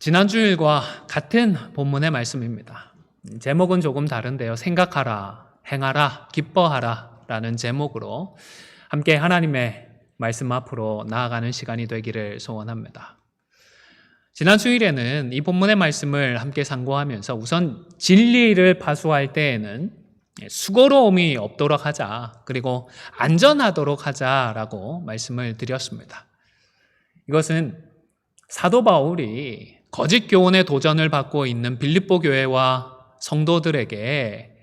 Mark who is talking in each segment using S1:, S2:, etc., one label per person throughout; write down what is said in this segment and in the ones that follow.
S1: 지난주일과 같은 본문의 말씀입니다. 제목은 조금 다른데요. 생각하라, 행하라, 기뻐하라 라는 제목으로 함께 하나님의 말씀 앞으로 나아가는 시간이 되기를 소원합니다. 지난 주일에는 이 본문의 말씀을 함께 상고하면서 우선 진리를 파수할 때에는 수고로움이 없도록 하자, 그리고 안전하도록 하자라고 말씀을 드렸습니다. 이것은 사도 바울이 거짓 교훈의 도전을 받고 있는 빌립보 교회와 성도들에게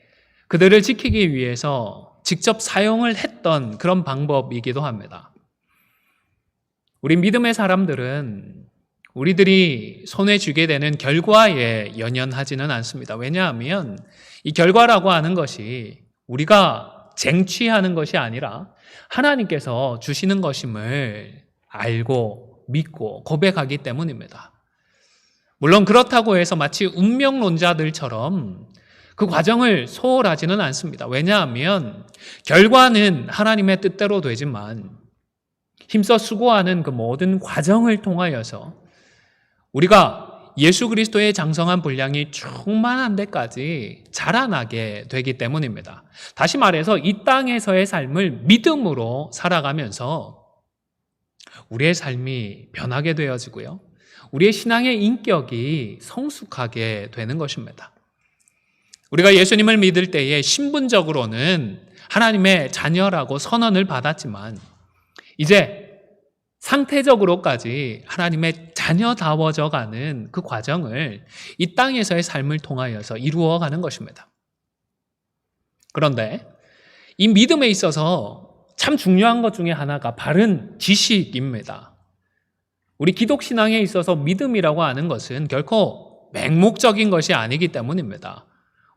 S1: 그들을 지키기 위해서 직접 사용을 했던 그런 방법이기도 합니다. 우리 믿음의 사람들은 우리들이 손에 쥐게 되는 결과에 연연하지는 않습니다. 왜냐하면 이 결과라고 하는 것이 우리가 쟁취하는 것이 아니라 하나님께서 주시는 것임을 알고 믿고 고백하기 때문입니다. 물론 그렇다고 해서 마치 운명론자들처럼 그 과정을 소홀하지는 않습니다. 왜냐하면 결과는 하나님의 뜻대로 되지만 힘써 수고하는 그 모든 과정을 통하여서 우리가 예수 그리스도의 장성한 분량이 충만한 데까지 자라나게 되기 때문입니다. 다시 말해서 이 땅에서의 삶을 믿음으로 살아가면서 우리의 삶이 변하게 되어지고요. 우리의 신앙의 인격이 성숙하게 되는 것입니다. 우리가 예수님을 믿을 때에 신분적으로는 하나님의 자녀라고 선언을 받았지만 이제 상태적으로까지 하나님의 자녀다워져 가는 그 과정을 이 땅에서의 삶을 통하여서 이루어가는 것입니다. 그런데 이 믿음에 있어서 참 중요한 것 중에 하나가 바른 지식입니다. 우리 기독신앙에 있어서 믿음이라고 하는 것은 결코 맹목적인 것이 아니기 때문입니다.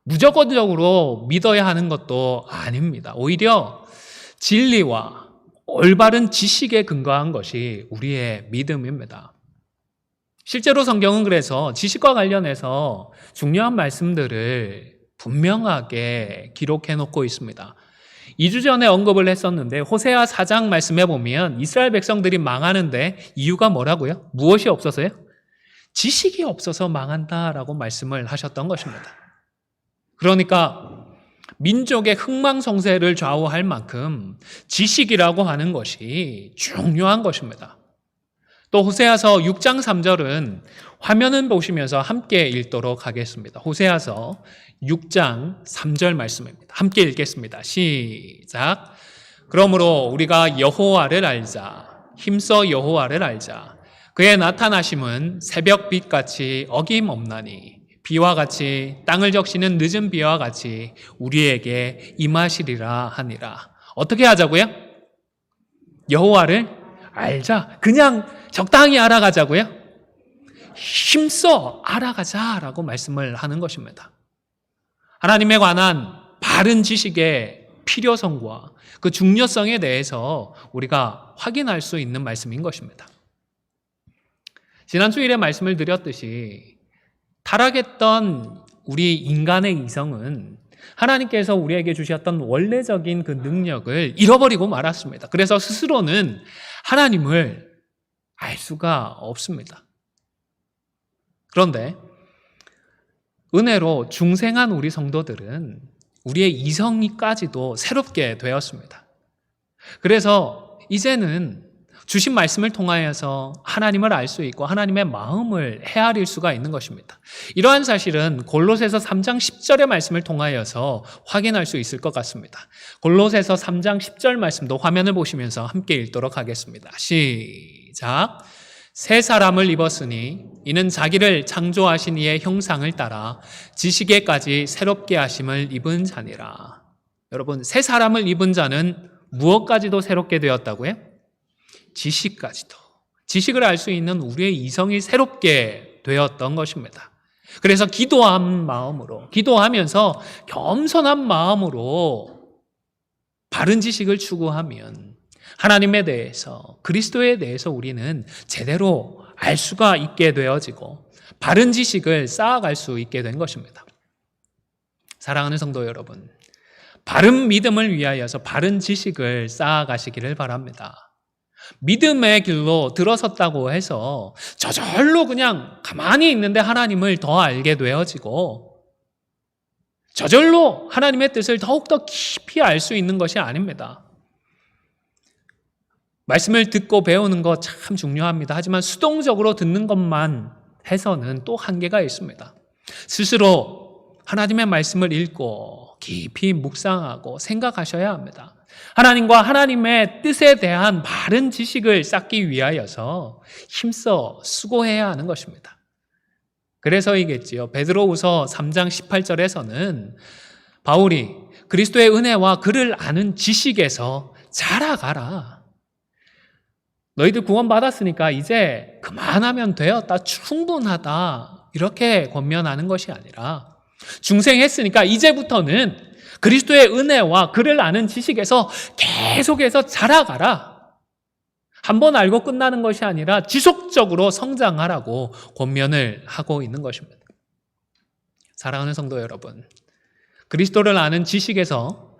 S1: 무조건적으로 믿어야 하는 것도 아닙니다. 오히려 진리와 올바른 지식에 근거한 것이 우리의 믿음입니다. 실제로 성경은 그래서 지식과 관련해서 중요한 말씀들을 분명하게 기록해 놓고 있습니다. 2주 전에 언급을 했었는데 호세아 4장 말씀에 보면 이스라엘 백성들이 망하는데 이유가 뭐라고요? 무엇이 없어서요? 지식이 없어서 망한다라고 말씀을 하셨던 것입니다. 그러니까 민족의 흥망성쇠를 좌우할 만큼 지식이라고 하는 것이 중요한 것입니다. 또 호세아서 6장 3절은 화면을 보시면서 함께 읽도록 하겠습니다. 호세아서 6장 3절 말씀입니다. 함께 읽겠습니다. 시작. 그러므로 우리가 여호와를 알자. 힘써 여호와를 알자. 그의 나타나심은 새벽빛같이 어김없나니 비와 같이 땅을 적시는 늦은 비와 같이 우리에게 임하시리라 하니라. 어떻게 하자고요? 여호와를 알자. 그냥 적당히 알아가자고요? 힘써 알아가자라고 말씀을 하는 것입니다. 하나님에 관한 바른 지식의 필요성과 그 중요성에 대해서 우리가 확인할 수 있는 말씀인 것입니다. 지난 주일에 말씀을 드렸듯이 타락했던 우리 인간의 이성은 하나님께서 우리에게 주셨던 원래적인 그 능력을 잃어버리고 말았습니다. 그래서 스스로는 하나님을 알 수가 없습니다. 그런데 은혜로 중생한 우리 성도들은 우리의 이성이까지도 새롭게 되었습니다. 그래서 이제는 주신 말씀을 통하여서 하나님을 알 수 있고 하나님의 마음을 헤아릴 수가 있는 것입니다. 이러한 사실은 골로새서 3장 10절의 말씀을 통하여서 확인할 수 있을 것 같습니다. 골로새서 3장 10절 말씀도 화면을 보시면서 함께 읽도록 하겠습니다. 시작. 새 사람을 입었으니 이는 자기를 창조하신 이의 형상을 따라 지식에까지 새롭게 하심을 입은 자니라. 여러분, 새 사람을 입은 자는 무엇까지도 새롭게 되었다고요? 지식까지도. 지식을 알 수 있는 우리의 이성이 새롭게 되었던 것입니다. 그래서 기도한 마음으로, 기도하면서 겸손한 마음으로 바른 지식을 추구하면 하나님에 대해서, 그리스도에 대해서 우리는 제대로 알 수가 있게 되어지고 바른 지식을 쌓아갈 수 있게 된 것입니다. 사랑하는 성도 여러분, 바른 믿음을 위하여서 바른 지식을 쌓아가시기를 바랍니다. 믿음의 길로 들어섰다고 해서 저절로 그냥 가만히 있는데 하나님을 더 알게 되어지고 저절로 하나님의 뜻을 더욱더 깊이 알 수 있는 것이 아닙니다. 말씀을 듣고 배우는 거 참 중요합니다. 하지만 수동적으로 듣는 것만 해서는 또 한계가 있습니다. 스스로 하나님의 말씀을 읽고 깊이 묵상하고 생각하셔야 합니다. 하나님과 하나님의 뜻에 대한 바른 지식을 쌓기 위하여서 힘써 수고해야 하는 것입니다. 그래서이겠지요. 베드로후서 3장 18절에서는 바울이 그리스도의 은혜와 그를 아는 지식에서 자라가라. 너희들 구원받았으니까 이제 그만하면 되었다, 충분하다, 이렇게 권면하는 것이 아니라 중생했으니까 이제부터는 그리스도의 은혜와 그를 아는 지식에서 계속해서 자라가라. 한번 알고 끝나는 것이 아니라 지속적으로 성장하라고 권면을 하고 있는 것입니다. 사랑하는 성도 여러분, 그리스도를 아는 지식에서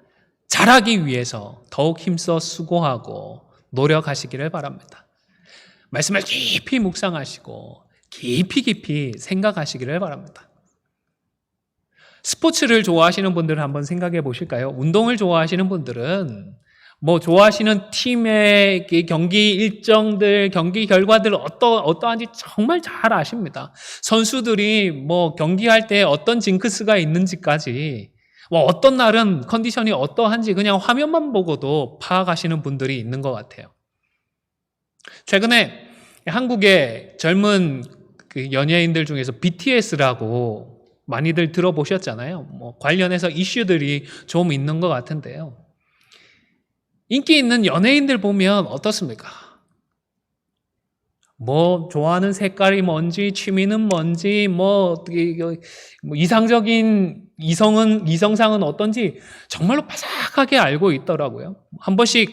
S1: 자라기 위해서 더욱 힘써 수고하고 노력하시기를 바랍니다. 말씀을 깊이 묵상하시고 깊이 생각하시기를 바랍니다. 스포츠를 좋아하시는 분들은 한번 생각해 보실까요? 운동을 좋아하시는 분들은 좋아하시는 팀의 경기 일정들, 경기 결과들 어떠한지 정말 잘 아십니다. 선수들이 경기할 때 어떤 징크스가 있는지까지, 어떤 날은 컨디션이 어떠한지 그냥 화면만 보고도 파악하시는 분들이 있는 것 같아요. 최근에 한국의 젊은 연예인들 중에서 BTS라고 많이들 들어보셨잖아요. 관련해서 이슈들이 좀 있는 것 같은데요. 인기 있는 연예인들 보면 어떻습니까? 좋아하는 색깔이 뭔지, 취미는 뭔지, 이상적인 이성상은 어떤지 정말로 바삭하게 알고 있더라고요. 한 번씩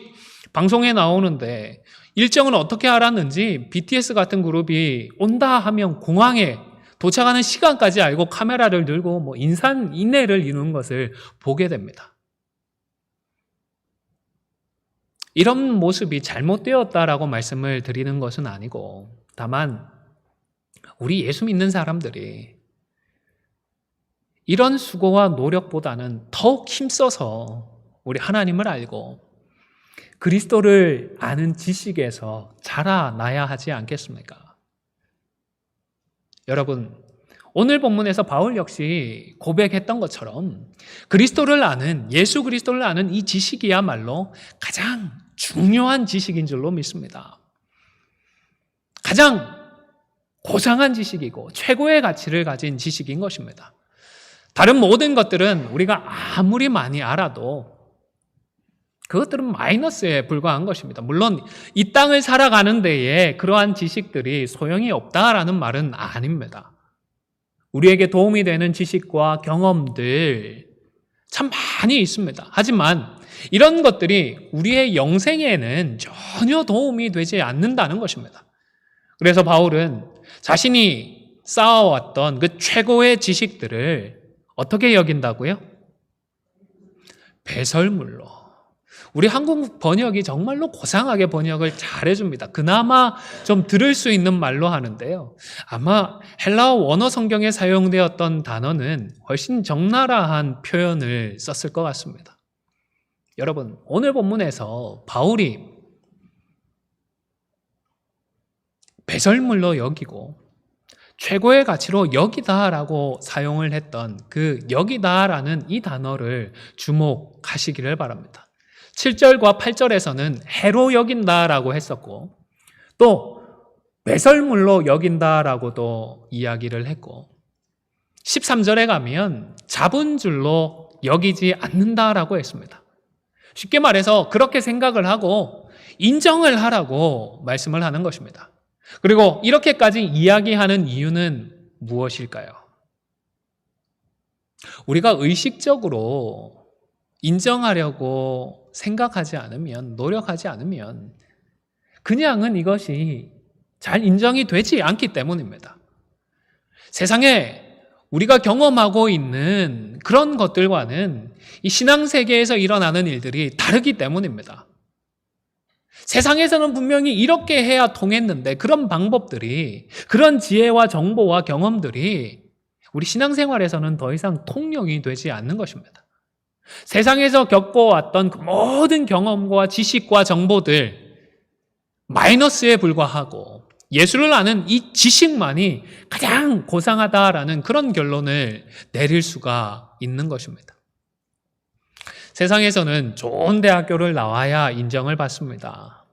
S1: 방송에 나오는데 일정을 어떻게 알았는지 BTS 같은 그룹이 온다 하면 공항에 도착하는 시간까지 알고 카메라를 들고 인내를 이루는 것을 보게 됩니다. 이런 모습이 잘못되었다라고 말씀을 드리는 것은 아니고, 다만 우리 예수 믿는 사람들이 이런 수고와 노력보다는 더욱 힘써서 우리 하나님을 알고 그리스도를 아는 지식에서 자라나야 하지 않겠습니까? 여러분, 오늘 본문에서 바울 역시 고백했던 것처럼 그리스도를 아는, 예수 그리스도를 아는 이 지식이야말로 가장 중요한 지식인 줄로 믿습니다. 가장 고상한 지식이고 최고의 가치를 가진 지식인 것입니다. 다른 모든 것들은 우리가 아무리 많이 알아도 그것들은 마이너스에 불과한 것입니다. 물론 이 땅을 살아가는 데에 그러한 지식들이 소용이 없다라는 말은 아닙니다. 우리에게 도움이 되는 지식과 경험들 참 많이 있습니다. 하지만 이런 것들이 우리의 영생에는 전혀 도움이 되지 않는다는 것입니다. 그래서 바울은 자신이 쌓아왔던 그 최고의 지식들을 어떻게 여긴다고요? 배설물로. 우리 한국 번역이 정말로 고상하게 번역을 잘해줍니다. 그나마 좀 들을 수 있는 말로 하는데요. 아마 헬라어 원어 성경에 사용되었던 단어는 훨씬 적나라한 표현을 썼을 것 같습니다. 여러분, 오늘 본문에서 바울이 배설물로 여기고 최고의 가치로 여기다라고 사용을 했던 그 여기다라는 이 단어를 주목하시기를 바랍니다. 7절과 8절에서는 해로 여긴다라고 했었고 또 배설물로 여긴다라고도 이야기를 했고 13절에 가면 잡은 줄로 여기지 않는다라고 했습니다. 쉽게 말해서 그렇게 생각을 하고 인정을 하라고 말씀을 하는 것입니다. 그리고 이렇게까지 이야기하는 이유는 무엇일까요? 우리가 의식적으로 인정하려고 생각하지 않으면, 노력하지 않으면 그냥은 이것이 잘 인정이 되지 않기 때문입니다. 세상에 우리가 경험하고 있는 그런 것들과는 이 신앙세계에서 일어나는 일들이 다르기 때문입니다. 세상에서는 분명히 이렇게 해야 통했는데 그런 방법들이, 그런 지혜와 정보와 경험들이 우리 신앙생활에서는 더 이상 통용이 되지 않는 것입니다. 세상에서 겪어왔던 그 모든 경험과 지식과 정보들 마이너스에 불과하고 예수를 아는 이 지식만이 가장 고상하다라는 그런 결론을 내릴 수가 있는 것입니다. 세상에서는 좋은 대학교를 나와야 인정을 받습니다.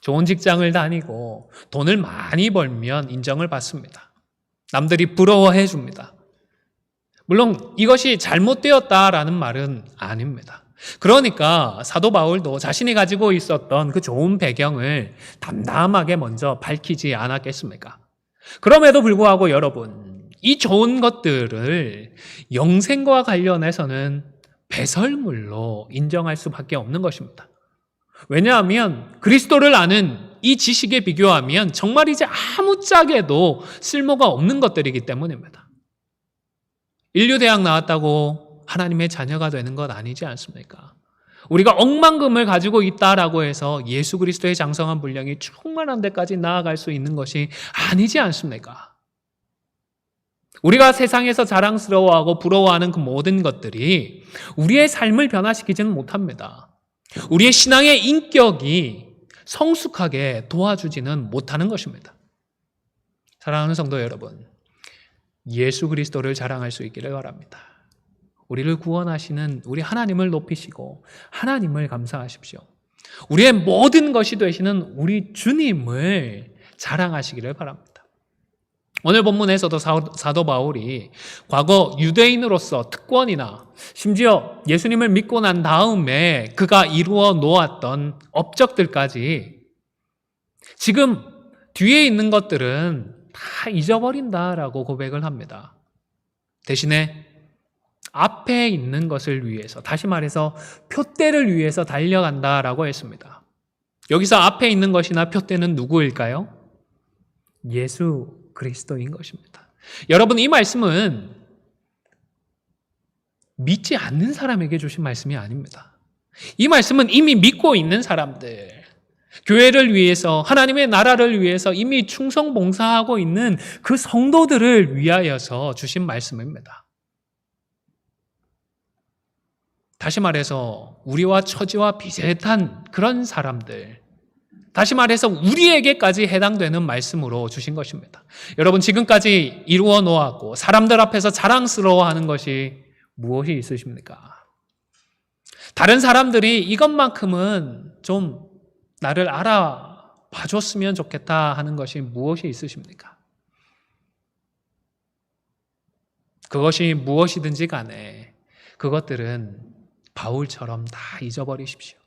S1: 좋은 직장을 다니고 돈을 많이 벌면 인정을 받습니다. 남들이 부러워해 줍니다. 물론 이것이 잘못되었다라는 말은 아닙니다. 그러니까 사도 바울도 자신이 가지고 있었던 그 좋은 배경을 담담하게 먼저 밝히지 않았겠습니까? 그럼에도 불구하고 여러분, 이 좋은 것들을 영생과 관련해서는 배설물로 인정할 수밖에 없는 것입니다. 왜냐하면 그리스도를 아는 이 지식에 비교하면 정말 이제 아무짝에도 쓸모가 없는 것들이기 때문입니다. 인류대학 나왔다고 하나님의 자녀가 되는 것 아니지 않습니까? 우리가 억만금을 가지고 있다라고 해서 예수 그리스도의 장성한 분량이 충만한 데까지 나아갈 수 있는 것이 아니지 않습니까? 우리가 세상에서 자랑스러워하고 부러워하는 그 모든 것들이 우리의 삶을 변화시키지는 못합니다. 우리의 신앙의 인격이 성숙하게 도와주지는 못하는 것입니다. 사랑하는 성도 여러분, 예수 그리스도를 자랑할 수 있기를 바랍니다. 우리를 구원하시는 우리 하나님을 높이시고 하나님을 감사하십시오. 우리의 모든 것이 되시는 우리 주님을 자랑하시기를 바랍니다. 오늘 본문에서도 사도 바울이 과거 유대인으로서 특권이나 심지어 예수님을 믿고 난 다음에 그가 이루어 놓았던 업적들까지 지금 뒤에 있는 것들은 다 잊어버린다라고 고백을 합니다. 대신에 앞에 있는 것을 위해서, 다시 말해서 표대를 위해서 달려간다라고 했습니다. 여기서 앞에 있는 것이나 표대는 누구일까요? 예수 그리스도인 것입니다. 여러분, 이 말씀은 믿지 않는 사람에게 주신 말씀이 아닙니다. 이 말씀은 이미 믿고 있는 사람들, 교회를 위해서, 하나님의 나라를 위해서 이미 충성 봉사하고 있는 그 성도들을 위하여서 주신 말씀입니다. 다시 말해서 우리와 처지와 비슷한 그런 사람들, 다시 말해서 우리에게까지 해당되는 말씀으로 주신 것입니다. 여러분, 지금까지 이루어 놓았고 사람들 앞에서 자랑스러워하는 것이 무엇이 있으십니까? 다른 사람들이 이것만큼은 좀 나를 알아봐 줬으면 좋겠다 하는 것이 무엇이 있으십니까? 그것이 무엇이든지 간에 그것들은 바울처럼 다 잊어버리십시오.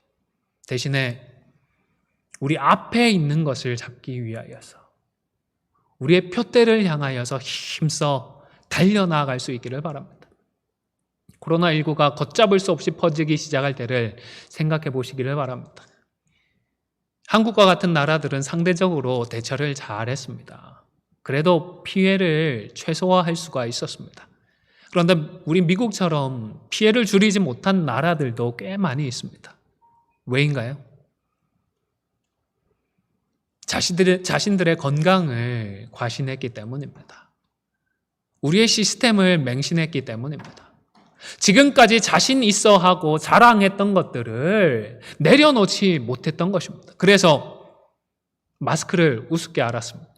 S1: 대신에 우리 앞에 있는 것을 잡기 위하여서, 우리의 표대를 향하여서 힘써 달려나갈 수 있기를 바랍니다. 코로나19가 걷잡을 수 없이 퍼지기 시작할 때를 생각해 보시기를 바랍니다. 한국과 같은 나라들은 상대적으로 대처를 잘했습니다. 그래도 피해를 최소화할 수가 있었습니다. 그런데 우리 미국처럼 피해를 줄이지 못한 나라들도 꽤 많이 있습니다. 왜인가요? 자신들의 건강을 과신했기 때문입니다. 우리의 시스템을 맹신했기 때문입니다. 지금까지 자신 있어 하고 자랑했던 것들을 내려놓지 못했던 것입니다. 그래서 마스크를 우습게 알았습니다.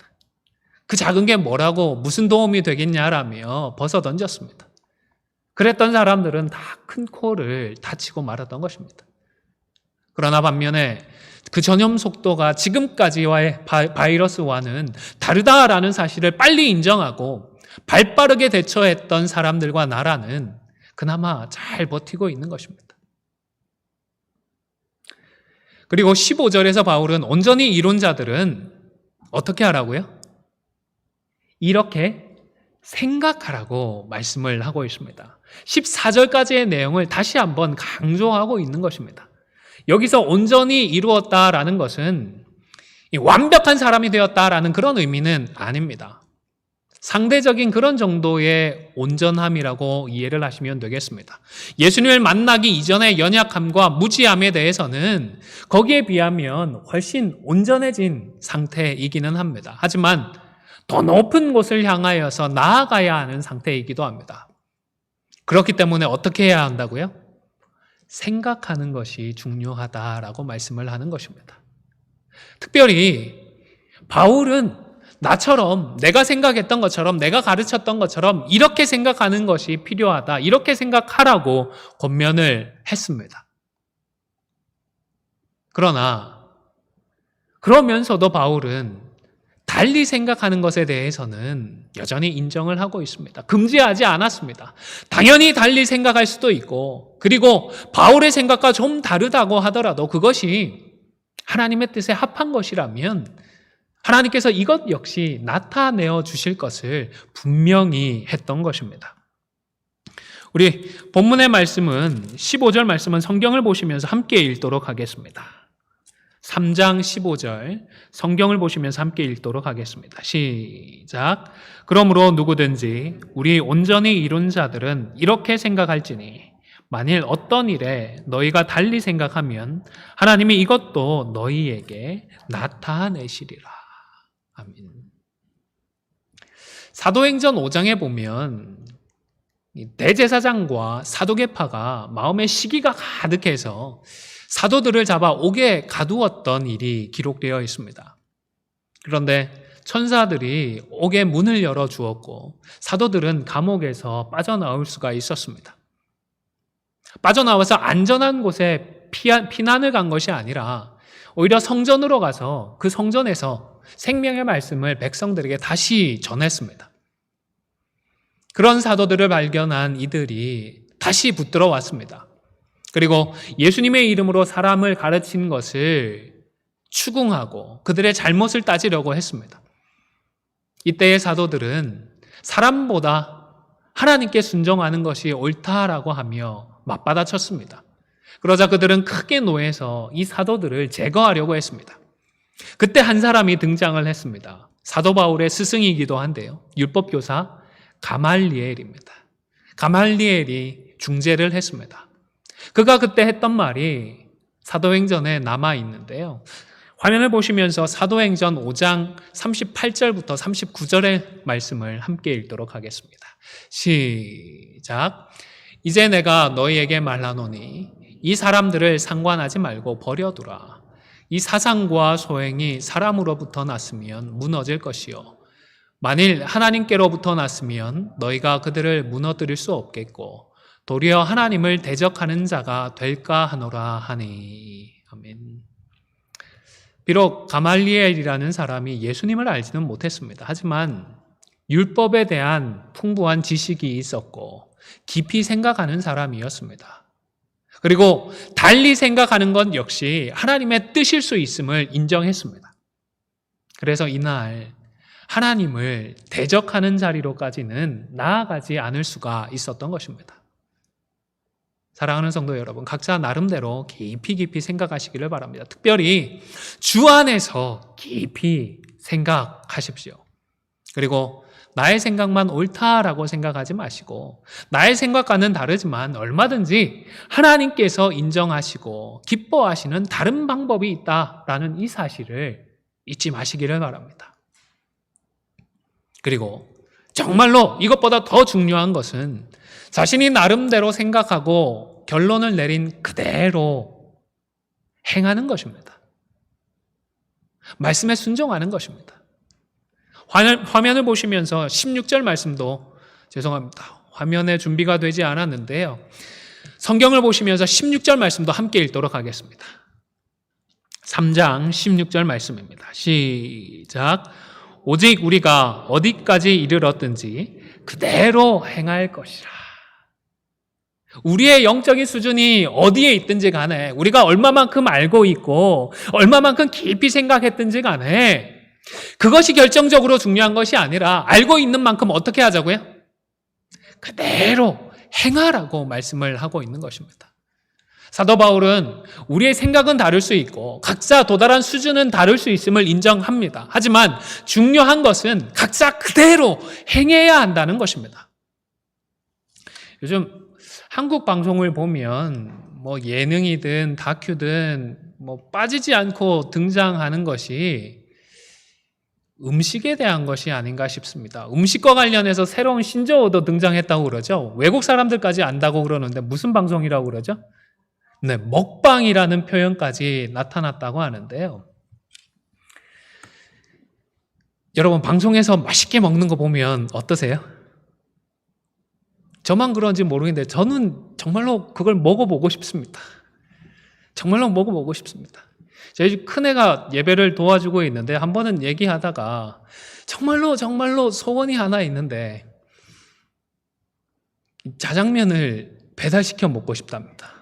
S1: 그 작은 게 뭐라고 무슨 도움이 되겠냐라며 벗어 던졌습니다. 그랬던 사람들은 다 큰 코를 다치고 말았던 것입니다. 그러나 반면에 그 전염 속도가 지금까지와의 바이러스와는 다르다라는 사실을 빨리 인정하고 발빠르게 대처했던 사람들과 나라는 그나마 잘 버티고 있는 것입니다. 그리고 15절에서 바울은 온전히 이론자들은 어떻게 하라고요? 이렇게 생각하라고 말씀을 하고 있습니다. 14절까지의 내용을 다시 한번 강조하고 있는 것입니다. 여기서 온전히 이루었다라는 것은 완벽한 사람이 되었다라는 그런 의미는 아닙니다. 상대적인 그런 정도의 온전함이라고 이해를 하시면 되겠습니다. 예수님을 만나기 이전의 연약함과 무지함에 대해서는 거기에 비하면 훨씬 온전해진 상태이기는 합니다. 하지만 더 높은 곳을 향하여서 나아가야 하는 상태이기도 합니다. 그렇기 때문에 어떻게 해야 한다고요? 생각하는 것이 중요하다라고 말씀을 하는 것입니다. 특별히 바울은 나처럼, 내가 생각했던 것처럼, 내가 가르쳤던 것처럼 이렇게 생각하는 것이 필요하다, 이렇게 생각하라고 권면을 했습니다. 그러면서도 바울은 달리 생각하는 것에 대해서는 여전히 인정을 하고 있습니다. 금지하지 않았습니다. 당연히 달리 생각할 수도 있고, 그리고 바울의 생각과 좀 다르다고 하더라도 그것이 하나님의 뜻에 합한 것이라면 하나님께서 이것 역시 나타내어 주실 것을 분명히 했던 것입니다. 우리 본문의 말씀은 15절 말씀은 성경을 보시면서 함께 읽도록 하겠습니다. 3장 15절 성경을 보시면서 함께 읽도록 하겠습니다. 시작. 그러므로 누구든지 우리 온전히 이룬 자들은 이렇게 생각할지니 만일 어떤 일에 너희가 달리 생각하면 하나님이 이것도 너희에게 나타내시리라. 아멘. 사도행전 5장에 보면 대제사장과 사도계파가 마음의 시기가 가득해서 사도들을 잡아 옥에 가두었던 일이 기록되어 있습니다. 그런데 천사들이 옥의 문을 열어주었고 사도들은 감옥에서 빠져나올 수가 있었습니다. 빠져나와서 안전한 곳에 피난을 간 것이 아니라 오히려 성전으로 가서 그 성전에서 생명의 말씀을 백성들에게 다시 전했습니다. 그런 사도들을 발견한 이들이 다시 붙들어 왔습니다. 그리고 예수님의 이름으로 사람을 가르친 것을 추궁하고 그들의 잘못을 따지려고 했습니다. 이때의 사도들은 사람보다 하나님께 순종하는 것이 옳다라고 하며 맞받아쳤습니다. 그러자 그들은 크게 노해서 이 사도들을 제거하려고 했습니다. 그때 한 사람이 등장을 했습니다. 사도 바울의 스승이기도 한데요. 율법교사 가말리엘입니다. 가말리엘이 중재를 했습니다. 그가 그때 했던 말이 사도행전에 남아 있는데요. 화면을 보시면서 사도행전 5장 38절부터 39절의 말씀을 함께 읽도록 하겠습니다. 시작. 이제 내가 너희에게 말하노니 이 사람들을 상관하지 말고 버려두라. 이 사상과 소행이 사람으로부터 났으면 무너질 것이요 만일 하나님께로부터 났으면 너희가 그들을 무너뜨릴 수 없겠고 도리어 하나님을 대적하는 자가 될까 하노라 하니. 아멘. 비록 가말리엘이라는 사람이 예수님을 알지는 못했습니다. 하지만 율법에 대한 풍부한 지식이 있었고 깊이 생각하는 사람이었습니다. 그리고 달리 생각하는 것 역시 하나님의 뜻일 수 있음을 인정했습니다. 그래서 이날 하나님을 대적하는 자리로까지는 나아가지 않을 수가 있었던 것입니다. 사랑하는 성도 여러분, 각자 나름대로 깊이 생각하시기를 바랍니다. 특별히 주 안에서 깊이 생각하십시오. 그리고 나의 생각만 옳다라고 생각하지 마시고 나의 생각과는 다르지만 얼마든지 하나님께서 인정하시고 기뻐하시는 다른 방법이 있다라는 이 사실을 잊지 마시기를 바랍니다. 그리고 정말로 이것보다 더 중요한 것은 자신이 나름대로 생각하고 결론을 내린 그대로 행하는 것입니다. 말씀에 순종하는 것입니다. 화면을 보시면서 16절 말씀도 죄송합니다. 화면에 준비가 되지 않았는데요. 성경을 보시면서 16절 말씀도 함께 읽도록 하겠습니다. 3장 16절 말씀입니다. 시작. 오직 우리가 어디까지 이르렀든지 그대로 행할 것이라. 우리의 영적인 수준이 어디에 있든지 간에 우리가 얼마만큼 알고 있고 얼마만큼 깊이 생각했든지 간에 그것이 결정적으로 중요한 것이 아니라 알고 있는 만큼 어떻게 하자고요? 그대로 행하라고 말씀을 하고 있는 것입니다. 사도 바울은 우리의 생각은 다를 수 있고 각자 도달한 수준은 다를 수 있음을 인정합니다. 하지만 중요한 것은 각자 그대로 행해야 한다는 것입니다. 요즘 한국 방송을 보면 예능이든 다큐든 빠지지 않고 등장하는 것이 음식에 대한 것이 아닌가 싶습니다. 음식과 관련해서 새로운 신조어도 등장했다고 그러죠. 외국 사람들까지 안다고 그러는데 무슨 방송이라고 그러죠? 네, 먹방이라는 표현까지 나타났다고 하는데요. 여러분, 방송에서 맛있게 먹는 거 보면 어떠세요? 저만 그런지 모르겠는데 저는 정말로 그걸 먹어보고 싶습니다. 정말로 먹어보고 싶습니다. 저희 집 큰애가 예배를 도와주고 있는데 한 번은 얘기하다가 정말로 소원이 하나 있는데 자장면을 배달시켜 먹고 싶답니다.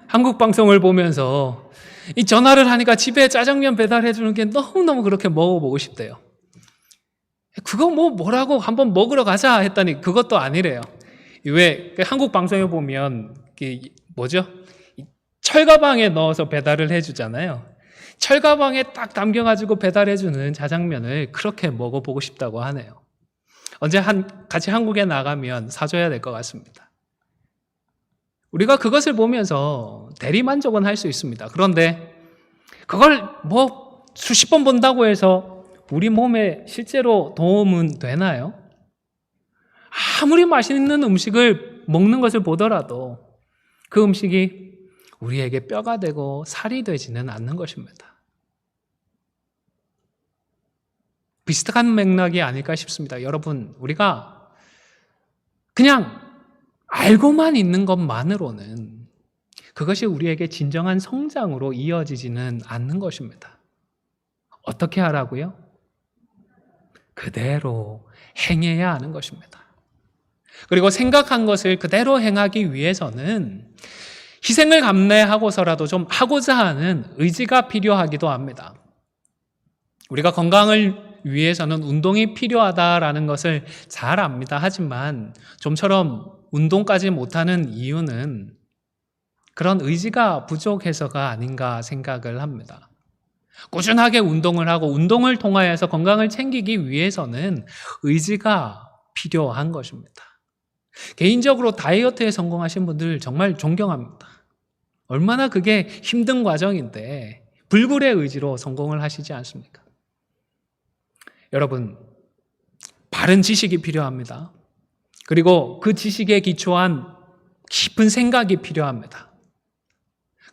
S1: 한국 방송을 보면서 이 전화를 하니까 집에 짜장면 배달해 주는 게 너무너무 그렇게 먹어보고 싶대요. 그거 뭐라고 한번 먹으러 가자 했더니 그것도 아니래요. 왜 한국 방송에 보면 철가방에 넣어서 배달을 해주잖아요. 철가방에 딱 담겨가지고 배달해주는 자장면을 그렇게 먹어보고 싶다고 하네요. 언제 같이 한국에 나가면 사줘야 될 것 같습니다. 우리가 그것을 보면서 대리만족은 할 수 있습니다. 그런데 그걸 수십 번 본다고 해서 우리 몸에 실제로 도움은 되나요? 아무리 맛있는 음식을 먹는 것을 보더라도 그 음식이 우리에게 뼈가 되고 살이 되지는 않는 것입니다. 비슷한 맥락이 아닐까 싶습니다. 여러분, 우리가 그냥 알고만 있는 것만으로는 그것이 우리에게 진정한 성장으로 이어지지는 않는 것입니다. 어떻게 하라고요? 그대로 행해야 하는 것입니다. 그리고 생각한 것을 그대로 행하기 위해서는 희생을 감내하고서라도 좀 하고자 하는 의지가 필요하기도 합니다. 우리가 건강을 위해서는 운동이 필요하다라는 것을 잘 압니다. 하지만 좀처럼 운동까지 못하는 이유는 그런 의지가 부족해서가 아닌가 생각을 합니다. 꾸준하게 운동을 하고 운동을 통하여서 건강을 챙기기 위해서는 의지가 필요한 것입니다. 개인적으로 다이어트에 성공하신 분들 정말 존경합니다. 얼마나 그게 힘든 과정인데 불굴의 의지로 성공을 하시지 않습니까? 여러분, 바른 지식이 필요합니다. 그리고 그 지식에 기초한 깊은 생각이 필요합니다.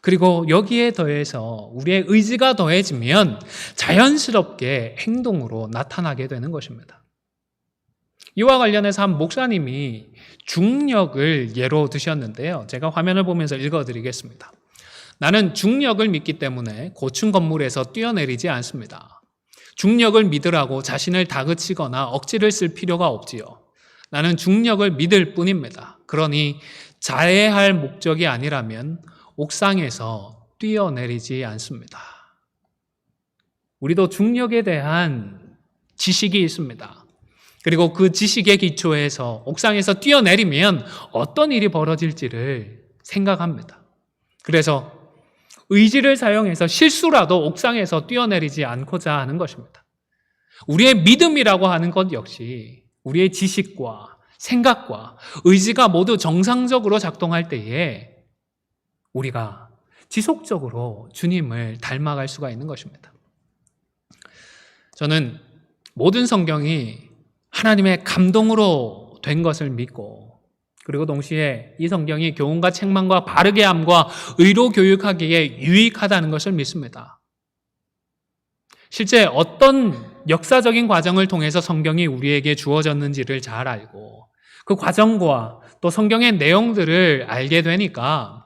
S1: 그리고 여기에 더해서 우리의 의지가 더해지면 자연스럽게 행동으로 나타나게 되는 것입니다. 이와 관련해서 한 목사님이 중력을 예로 드셨는데요. 제가 화면을 보면서 읽어드리겠습니다. 나는 중력을 믿기 때문에 고층 건물에서 뛰어내리지 않습니다. 중력을 믿으라고 자신을 다그치거나 억지를 쓸 필요가 없지요. 나는 중력을 믿을 뿐입니다. 그러니 자해할 목적이 아니라면 옥상에서 뛰어내리지 않습니다. 우리도 중력에 대한 지식이 있습니다. 그리고 그 지식에 기초해서 옥상에서 뛰어내리면 어떤 일이 벌어질지를 생각합니다. 그래서 의지를 사용해서 실수라도 옥상에서 뛰어내리지 않고자 하는 것입니다. 우리의 믿음이라고 하는 것 역시 우리의 지식과 생각과 의지가 모두 정상적으로 작동할 때에 우리가 지속적으로 주님을 닮아갈 수가 있는 것입니다. 저는 모든 성경이 하나님의 감동으로 된 것을 믿고 그리고 동시에 이 성경이 교훈과 책망과 바르게 함과 의로 교육하기에 유익하다는 것을 믿습니다. 실제 어떤 역사적인 과정을 통해서 성경이 우리에게 주어졌는지를 잘 알고 그 과정과 또 성경의 내용들을 알게 되니까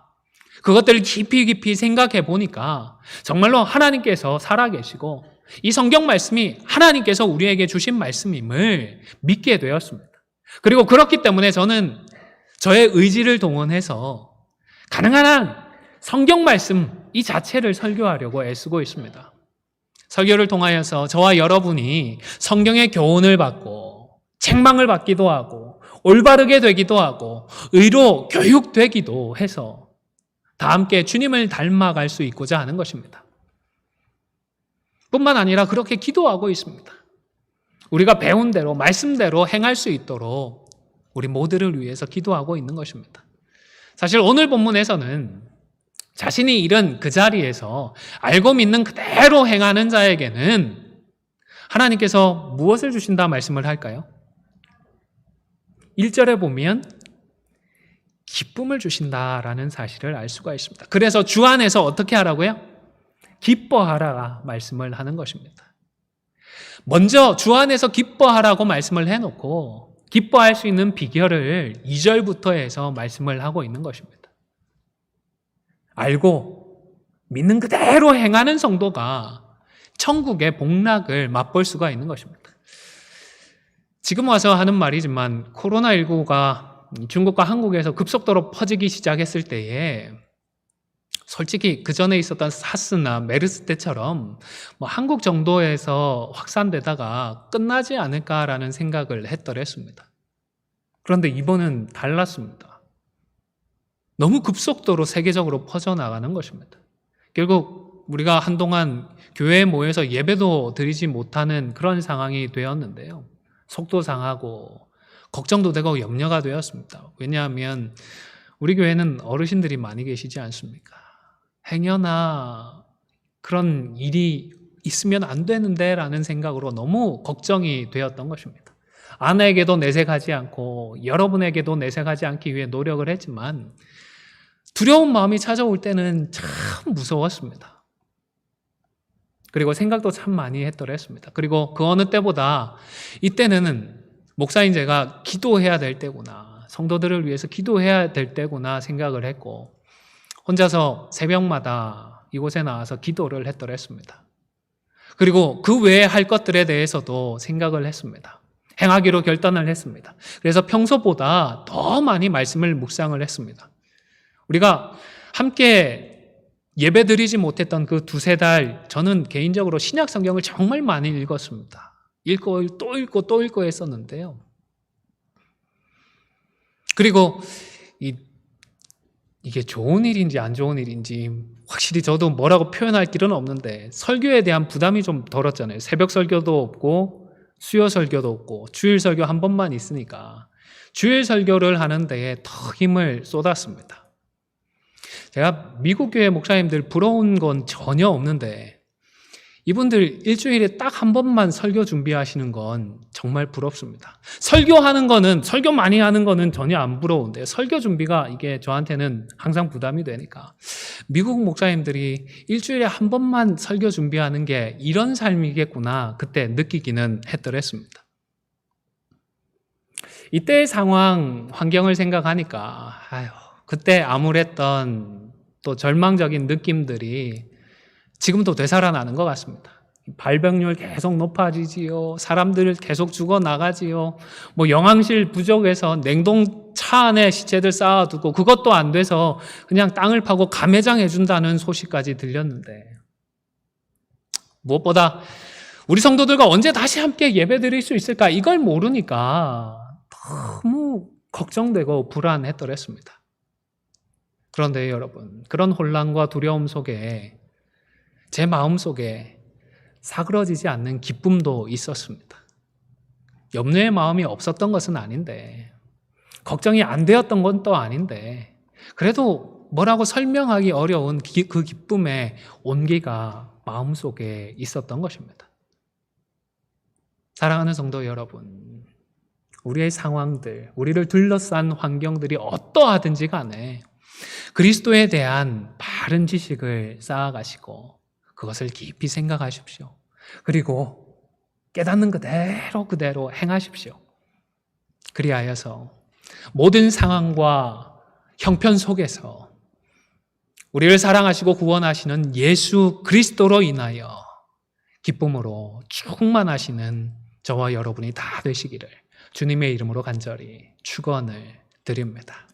S1: 그것들을 깊이 생각해 보니까 정말로 하나님께서 살아계시고 이 성경 말씀이 하나님께서 우리에게 주신 말씀임을 믿게 되었습니다. 그리고 그렇기 때문에 저는 저의 의지를 동원해서 가능한 한 성경 말씀 이 자체를 설교하려고 애쓰고 있습니다. 설교를 통하여서 저와 여러분이 성경의 교훈을 받고 책망을 받기도 하고 올바르게 되기도 하고 의로 교육되기도 해서 다 함께 주님을 닮아갈 수 있고자 하는 것입니다. 뿐만 아니라 그렇게 기도하고 있습니다. 우리가 배운 대로, 말씀대로 행할 수 있도록 우리 모두를 위해서 기도하고 있는 것입니다. 사실 오늘 본문에서는 자신이 이른 그 자리에서 알고 믿는 그대로 행하는 자에게는 하나님께서 무엇을 주신다 말씀을 할까요? 1절에 보면 기쁨을 주신다라는 사실을 알 수가 있습니다. 그래서 주 안에서 어떻게 하라고요? 기뻐하라 말씀을 하는 것입니다. 먼저 주 안에서 기뻐하라고 말씀을 해놓고 기뻐할 수 있는 비결을 2절부터 해서 말씀을 하고 있는 것입니다. 알고 믿는 그대로 행하는 성도가 천국의 복락을 맛볼 수가 있는 것입니다. 지금 와서 하는 말이지만 코로나19가 중국과 한국에서 급속도로 퍼지기 시작했을 때에 솔직히 그 전에 있었던 사스나 메르스 때처럼 한국 정도에서 확산되다가 끝나지 않을까라는 생각을 했더랬습니다. 그런데 이번은 달랐습니다. 너무 급속도로 세계적으로 퍼져나가는 것입니다. 결국 우리가 한동안 교회에 모여서 예배도 드리지 못하는 그런 상황이 되었는데요. 속도 상하고 걱정도 되고 염려가 되었습니다. 왜냐하면 우리 교회는 어르신들이 많이 계시지 않습니까? 행여나 그런 일이 있으면 안 되는데 라는 생각으로 너무 걱정이 되었던 것입니다. 아내에게도 내색하지 않고 여러분에게도 내색하지 않기 위해 노력을 했지만 두려운 마음이 찾아올 때는 참 무서웠습니다. 그리고 생각도 참 많이 했더랬습니다. 그리고 그 어느 때보다 이때는 목사인 제가 기도해야 될 때구나, 성도들을 위해서 기도해야 될 때구나 생각을 했고 혼자서 새벽마다 이곳에 나와서 기도를 했더랬습니다. 그리고 그 외에 할 것들에 대해서도 생각을 했습니다. 행하기로 결단을 했습니다. 그래서 평소보다 더 많이 말씀을 묵상을 했습니다. 우리가 함께 예배 드리지 못했던 그 2-3달 저는 개인적으로 신약 성경을 정말 많이 읽었습니다. 읽고 또 읽고 또 읽고 했었는데요. 그리고 이게 좋은 일인지 안 좋은 일인지 확실히 저도 뭐라고 표현할 길은 없는데 설교에 대한 부담이 좀 덜었잖아요. 새벽 설교도 없고 수요 설교도 없고 주일 설교 한 번만 있으니까 주일 설교를 하는 데에 더 힘을 쏟았습니다. 제가 미국 교회 목사님들 부러운 건 전혀 없는데 이분들 일주일에 딱 한 번만 설교 준비하시는 건 정말 부럽습니다. 설교하는 거는, 설교 많이 하는 거는 전혀 안 부러운데 설교 준비가 이게 저한테는 항상 부담이 되니까 미국 목사님들이 일주일에 한 번만 설교 준비하는 게 이런 삶이겠구나 그때 느끼기는 했더랬습니다. 이때의 상황, 환경을 생각하니까 그때 암울했던 또 절망적인 느낌들이 지금도 되살아나는 것 같습니다. 발병률 계속 높아지지요. 사람들 계속 죽어나가지요. 영양실 부족해서 냉동차 안에 시체들 쌓아두고 그것도 안 돼서 그냥 땅을 파고 감회장 해준다는 소식까지 들렸는데 무엇보다 우리 성도들과 언제 다시 함께 예배드릴 수 있을까 이걸 모르니까 너무 걱정되고 불안했더랬습니다. 그런데 여러분, 그런 혼란과 두려움 속에 제 마음속에 사그러지지 않는 기쁨도 있었습니다. 염려의 마음이 없었던 것은 아닌데 걱정이 안 되었던 건 또 아닌데 그래도 뭐라고 설명하기 어려운 그 기쁨의 온기가 마음속에 있었던 것입니다. 사랑하는 성도 여러분, 우리의 상황들, 우리를 둘러싼 환경들이 어떠하든지 간에 그리스도에 대한 바른 지식을 쌓아가시고 그것을 깊이 생각하십시오. 그리고 깨닫는 그대로 행하십시오. 그리하여서 모든 상황과 형편 속에서 우리를 사랑하시고 구원하시는 예수 그리스도로 인하여 기쁨으로 충만하시는 저와 여러분이 다 되시기를 주님의 이름으로 간절히 축원을 드립니다.